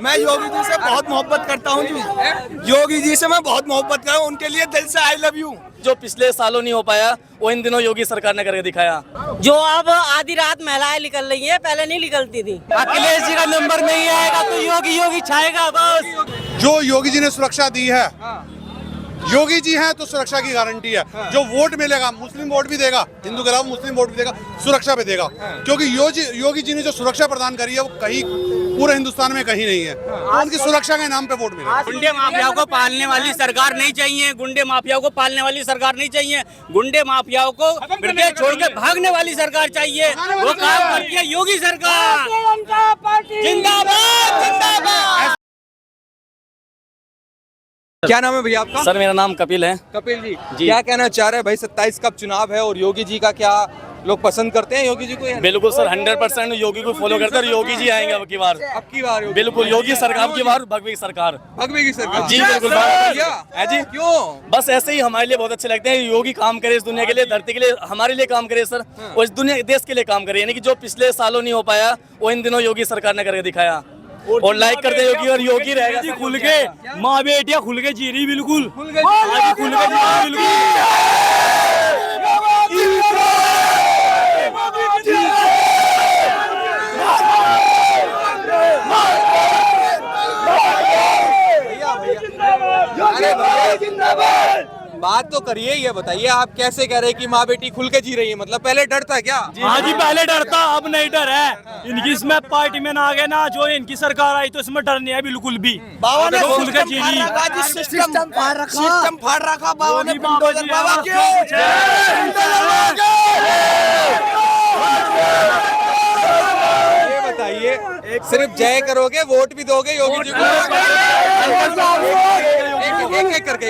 मैं योगी जी से बहुत मोहब्बत करता हूँ जी। योगी जी से मैं बहुत मोहब्बत करता हूँ, उनके लिए दिल से आई लव यू। जो पिछले सालों नहीं हो पाया वो इन दिनों योगी सरकार ने करके दिखाया। जो अब आधी रात महिलाएं निकल रही हैं, पहले नहीं निकलती थी। अखिलेश जी का नंबर नहीं आएगा तो योगी छाएगा बस। जो योगी जी ने सुरक्षा दी है, योगी जी हैं तो सुरक्षा की गारंटी है। जो वोट मिलेगा, मुस्लिम वोट भी देगा, हिंदू के अलावा मुस्लिम वोट भी देगा, सुरक्षा पे देगा। क्योंकि योगी जी ने जो सुरक्षा प्रदान करी है वो कहीं पूरे हिंदुस्तान में कहीं नहीं है। तो उनकी सुरक्षा के नाम पे वोट मिलेगा। गुंडे माफियाओं को पालने वाली सरकार नहीं चाहिए, गुंडे माफियाओं को पालने वाली सरकार नहीं चाहिए, गुंडे माफियाओं को ब्रिटेन छोड़ के भागने वाली सरकार चाहिए। वो काम करती है योगी सरकार। जिंदाबाद जिंदाबाद। क्या नाम है भैया आपका? सर मेरा नाम कपिल है। कपिल जी, क्या कहना चाह रहे हैं भाई? 27 का चुनाव है और योगी जी का क्या लोग पसंद करते हैं योगी जी को? बिल्कुल सर 100% योगी को फॉलो करते हैं। योगी जी आएंगे अब की बार। बिल्कुल योगी सरकार की बार, भगवी सरकार। भगवी की सरकार जी बिल्कुल। है जी। क्यों? बस ऐसे ही हमारे लिए बहुत अच्छे लगते हैं। योगी काम करे इस दुनिया के लिए, धरती के लिए, हमारे लिए काम करे सर, और इस दुनिया देश के लिए काम करे। यानी कि जो पिछले सालों नहीं हो पाया वो इन दिनों योगी सरकार ने करके दिखाया। और लाइक करते योगी, और योगी रहेगा खुल के। माँ बेटियां खुल के जी रही, बिल्कुल खुल के जी रही, बात तो करिए, ये बताइए आप कैसे कह रहे हैं कि माँ बेटी खुल के जी रही है? मतलब पहले डर था क्या? हाँ जी पहले डर था, अब नहीं डर है। इनकी इसमें पार्टी में ना आ गए ना, जो इनकी सरकार आई तो इसमें डर नहीं है बिल्कुल भी। बाबा ने खुल के जी रही। सिस्टम फाड़ रखा बाबा ने। ये बताइए, सिर्फ जय करोगे, वोट भी दोगे योगी जी को? एक करके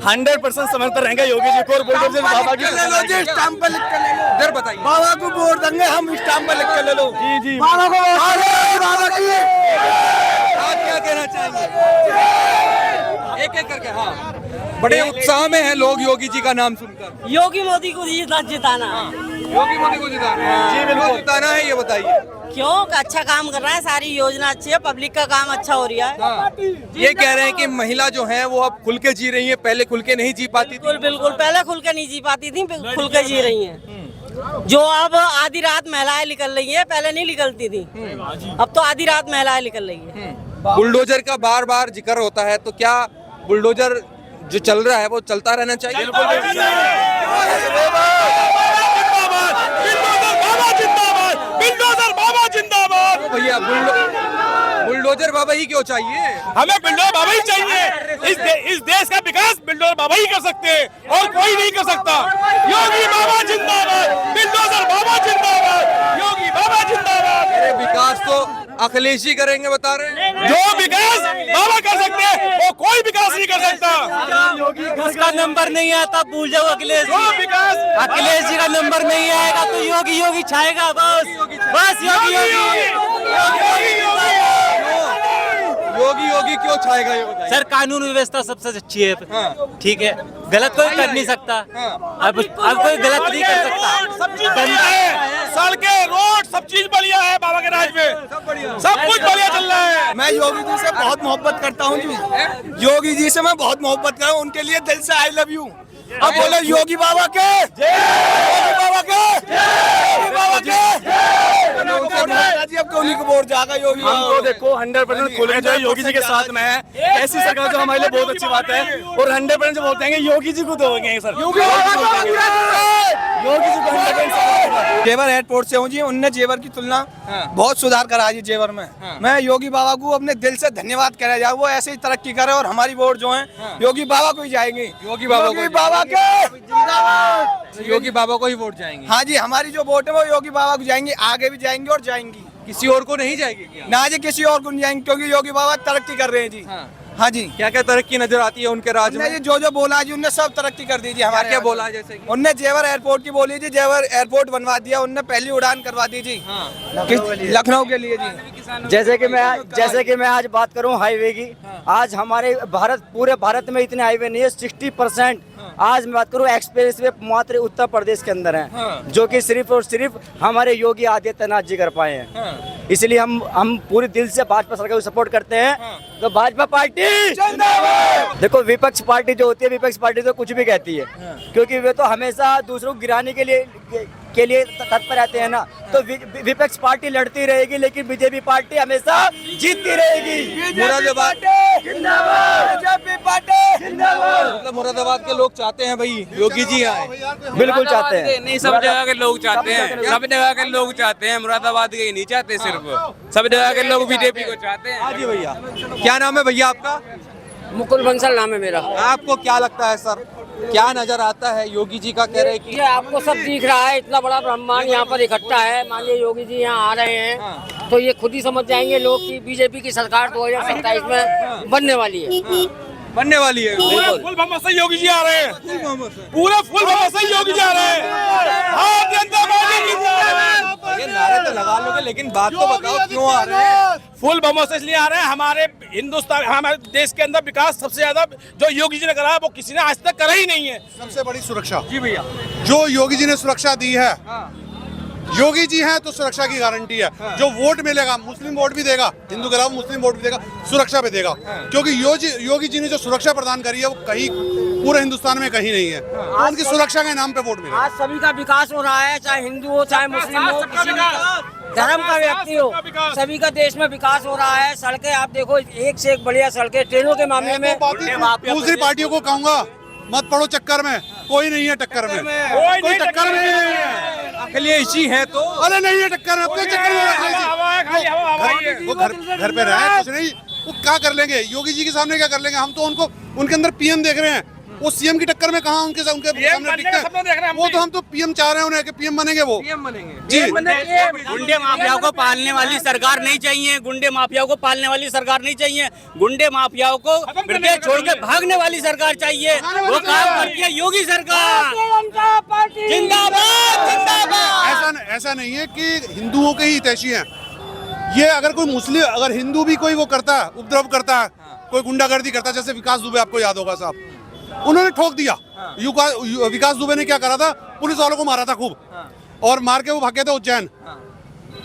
100% समर्थन रहेंगे योगी जी को। और बाबा की स्टाम्प पे लिख के ले लो। इधर बताइए, बाबा को वोट देंगे हम, स्टाम्प पे लिख के ले लो। जी जी बाबा को बाबा की। आप क्या कहना चाहेंगे? एक करके। हाँ, बड़े उत्साह में है लोग योगी जी का नाम सुनकर। योगी मोदी को जिताना। योगी मोदी को जिताना है। जी बिल्कुल जिताना है। ये बताइए क्यों? अच्छा काम कर रहा है, सारी योजना अच्छी है, पब्लिक का काम अच्छा हो रहा है। हाँ। ये कह रहे हैं कि महिला जो है वो अब खुल के जी रही है, पहले खुल के नहीं जी पाती थी। बिल्कुल पहले खुल के नहीं जी पाती थी, खुल के जी रही हैं। जो अब आधी रात महिलाएं निकल रही हैं, पहले नहीं निकलती थी। अब तो आधी रात महिलाएं निकल रही हैं। बुलडोजर का बार बार जिक्र होता है, तो क्या बुलडोजर जो चल रहा है वो चलता रहना चाहिए? भैया बुलडोजर बाबा ही क्यों चाहिए? हमें बुलडोजर बाबा ही चाहिए। इस देश का विकास बुलडोजर बाबा ही कर सकते हैं और कोई नहीं कर सकता। योगी बाबा जिंदाबाद, बुलडोजर बाबा जिंदाबाद, योगी बाबा जिंदाबाद। अरे विकास तो अखिलेश जी करेंगे बता रहे हैं। जो विकास बाबा कर सकते हैं वो कोई विकास नहीं कर सकता। उसका नंबर नहीं आता, भूल जाओ अखिलेश जी का नंबर नहीं आएगा तो योगी छाएगा बस। योगी क्यों छाएगा ये बताइए? सर कानून व्यवस्था सबसे अच्छी है। हाँ। ठीक है, गलत कोई कर नहीं सकता। अब कोई गलत नहीं कर सकता। सब चीज बढ़िया है, सड़कें, रोड, सब चीज बढ़िया है बाबा के राज में। सब कुछ बढ़िया चल रहा है। मैं योगी जी से बहुत मोहब्बत करता हूँ जी। योगी जी से मैं बहुत मोहब्बत करता हूँ, उनके लिए दिल से आई लव यू। अब बोले योगी बाबा के, योगी बाबा के, योगी बाबा के। अब उन्हीं को वोट जाएगा योगी। हमको देखो 100% खुल के जो है योगी जी के साथ में है। ऐसी सरकार जो हमारे लिए बहुत अच्छी बात है। और 100% जो बोलते हैं योगी जी को दोगे सर, योगी जी को 100%। जेवर एयरपोर्ट से हूँ जी। उनने जेवर की तुलना बहुत सुधार करा जी जेवर में। मैं योगी बाबा को अपने दिल से धन्यवाद करा जाए, वो ऐसे ही तरक्की करे और हमारी वोट जो है योगी बाबा को ही जाएंगे। योगी बाबा के, योगी बाबा को ही वोट जाएंगे। हाँ जी, हमारी जो वोट है वो योगी बाबा को जाएंगे, आगे भी जाएंगे और जाएंगी। किसी और को नहीं जाएगी क्या? ना जी, किसी और को नहीं जाएंगे, क्योंकि योगी बाबा तरक्की कर रहे हैं जी। हाँ जी। क्या क्या तरक्की नजर आती है उनके राज में? जी जो बोला जी उनने सब तरक्की कर दी जी। हमारे क्या बोला? जैसे कि उनने जेवर एयरपोर्ट की बोली जी, जेवर एयरपोर्ट बनवा दिया उनने, पहली उड़ान करवा दी जी लखनऊ के लिए जी। जैसे कि मैं आज बात करूं हाईवे की, आज हमारे पूरे भारत में इतने हाईवे नहीं है। 60% आज मैं बात करूँ एक्सपीरियंस वे मात्र उत्तर प्रदेश के अंदर है, जो कि सिर्फ और सिर्फ हमारे योगी आदित्यनाथ जी कर पाए हैं। इसलिए हम पूरे दिल से भाजपा सरकार को सपोर्ट करते हैं। तो भाजपा पार्टी देखो, विपक्ष पार्टी जो होती है, विपक्ष पार्टी तो कुछ भी कहती है, क्योंकि वे तो हमेशा दूसरों को गिराने के लिए तत्पर रहते हैं ना। तो विपक्ष पार्टी लड़ती रहेगी, लेकिन बीजेपी पार्टी हमेशा जीतती रहेगी। मुरादाबाद बीजेपी पार्टी जिंदाबाद। मतलब मुरादाबाद के लोग चाहते हैं भाई योगी जी आए। बिल्कुल चाहते हैं, नहीं, सब जगह के लोग चाहते हैं, सब जगह के लोग चाहते हैं, मुरादाबाद के नहीं चाहते, सिर्फ सब जगह के लोग बीजेपी को चाहते हैं। हाँ जी भैया, क्या नाम है भैया आपका? मुकुल बंसल नाम है मेरा। आपको क्या लगता है सर, क्या नजर आता है? योगी जी का कह रहे हैं कि ये आपको सब दिख रहा है, इतना बड़ा ब्रह्मांड यहाँ पर इकट्ठा है। माननीय योगी जी यहाँ आ रहे हैं, तो ये खुद ही समझ जाएंगे लोग कि बीजेपी की सरकार 2027 में बनने वाली है। बनने वाली है। फुल बहुमत से योगी जी आ रहे हैं, पूरा फुल बहुमत से योगी जी आ रहे हैं। भारतीय जनता पार्टी जिंदाबाद। ये नारे तो लगा लोगे, लेकिन बात तो बताओ क्यों आ रहे हैं? फुल बहुमत से इसलिए आ रहे हैं, हमारे हिंदुस्तान, हमारे देश के अंदर विकास सबसे ज्यादा जो योगी जी ने करा है वो किसी ने आज तक करा ही नहीं है। सबसे बड़ी सुरक्षा जी भैया, जो योगी जी ने सुरक्षा दी है, योगी जी हैं तो सुरक्षा की गारंटी है। जो वोट मिलेगा, मुस्लिम वोट भी देगा, हिंदू के अलावा मुस्लिम वोट भी देगा, सुरक्षा पे देगा। क्योंकि योगी जी ने जो सुरक्षा प्रदान करी है वो कहीं पूरे हिंदुस्तान में कहीं नहीं है। तो उनकी सुरक्षा के नाम पे वोट मिलेगा। आज सभी का विकास हो रहा है, चाहे हिंदू हो चाहे मुस्लिम हो, किसी भी धर्म का व्यक्ति हो, सभी का देश में विकास हो रहा है। सड़कें आप देखो, एक से एक बढ़िया सड़कें। ट्रेनों के मामले में दूसरी पार्टियों को कहूंगा मत पड़ो चक्कर में, कोई नहीं है टक्कर में, कोई टक्कर में नहीं है। अखिलेश जी है तो अरे नहीं है टक्कर में, अपने चक्कर में वो घर पे रहे, कुछ नहीं, वो क्या कर लेंगे? योगी जी के सामने क्या कर लेंगे? हम तो उनके अंदर पीएम देख रहे हैं, वो सीएम की टक्कर में कहाँ उनके सामने टिकते हैं? वो तो हम तो पीएम चाह रहे हैं उन्हें कि पीएम बनेंगे वो। पीएम बनेंगे जी। गुंडे माफियाओं को पालने वाली सरकार नहीं चाहिए, गुंडे माफियाओं को पालने वाली सरकार नहीं चाहिए, गुंडे माफियाओं को ब्रिटेन छोड़ के भागने वाली सरकार चाहिए। वो काम करती है योगी सरकार। जिंदाबाद जिंदाबाद। ऐसा नहीं है कि हिंदुओं के ही हितैषी हैं। ये अगर कोई मुस्लिम, अगर हिंदू भी कोई वो करता है, उपद्रव करता है, कोई गुंडागर्दी करता है, जैसे विकास दुबे आपको याद होगा साहब, उन्होंने ठोक दिया। विकास दुबे ने क्या करा था? पुलिस वालों को मारा था खूब, और मार के वो भागे थे उज्जैन,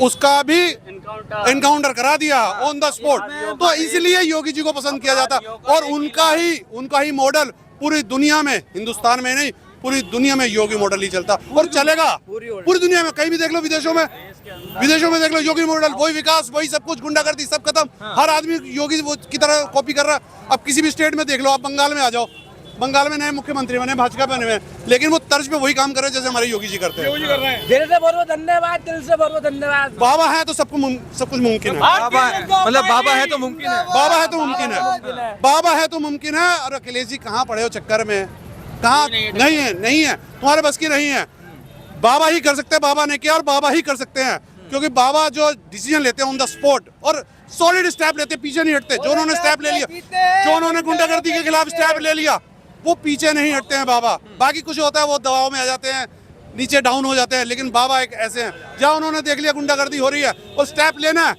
उसका भी एनकाउंटर करा दिया ऑन द स्पॉट। तो इसलिए योगी जी को पसंद किया जाता, और उनका ही मॉडल पूरी दुनिया में, हिंदुस्तान में नहीं पूरी दुनिया में योगी मॉडल ही चलता और चलेगा। पूरी दुनिया में कहीं भी देख लो, विदेशों में देख लो, योगी मॉडल, वही विकास, वही सब कुछ, गुंडागर्दी सब खत्म। हर आदमी योगी की तरह कॉपी कर रहा है। अब किसी भी स्टेट में देख लो, आप बंगाल में आ जाओ, बंगाल में नए मुख्यमंत्री बने, भाजपा बने हुए, लेकिन वो तर्ज पे वही काम कर रहे हैं जैसे हमारे योगी जी करते हैं। दिल से बोलो धन्यवाद, दिल से बोलो धन्यवाद। बाबा है तो सब कुछ मुमकिन है। बाबा है, मतलब बाबा है तो मुमकिन है। बाबा है तो मुमकिन है, बाबा है तो मुमकिन है। और अखिलेश जी कहाँ पड़े हो चक्कर में? कहाँ? नहीं है, तुम्हारे बस की नहीं है। बाबा ही कर सकते हैं, बाबा ने किया और बाबा ही कर सकते हैं, क्योंकि बाबा जो डिसीजन लेते हैं ऑन द स्पॉट और सॉलिड स्टेप लेते, पीछे नहीं हटते। जो उन्होंने स्टेप ले लिया, जो उन्होंने गुंडागर्दी के खिलाफ स्टेप ले लिया, वो पीछे नहीं हटते हैं बाबा। बाकी कुछ होता है वो दबाव में आ जाते हैं, नीचे डाउन हो जाते हैं, लेकिन बाबा एक ऐसे हैं जहाँ उन्होंने देख लिया गुंडागर्दी हो रही है और स्टेप लेना है।